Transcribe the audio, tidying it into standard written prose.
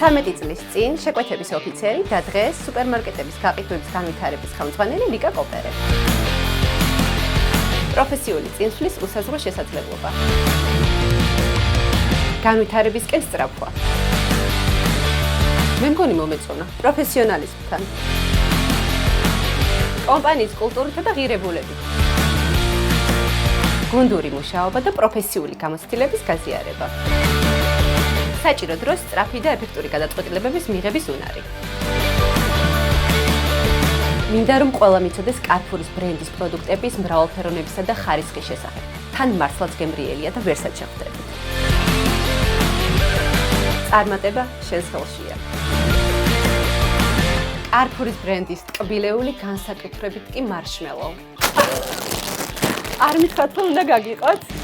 13 წლის წინ შეკვეთების ოფიცერი და დღეს სუპერმარკეტების გაყიდვების განვითარების ხელმძღვანელი ლიკა კოპერე. პროფესიული წინსვლის უსაზღვრო შესაძლებლობა. განვითარებისკენ სწრაფვა. მე მგონი მომეწონა პროფესიონალიზმთან. კომპანიის კულტურითა და ღირებულებით. გუნდური მუშაობა და პროფესიული გამოცდილების გაზიარება. საჭირო დროს სწრაფი და ეფექტური გადაწყვეტილებების მიღების უნარი. მინდა რომ ყველა მიცოდეს Carrefour-ის ბრენდის პროდუქტების მრავალფეროვნებისა და ხარისხის შესახებ. თან მართლაც გემრიელია და ვერ საჩახვდებით. წარმატება შენს ხელშია. Carrefour-ის ბრენდის ტკბილეული განსაკუთრებით კი მარშმელო. არ მითხრათ რომ უნდა გაგიყოთ?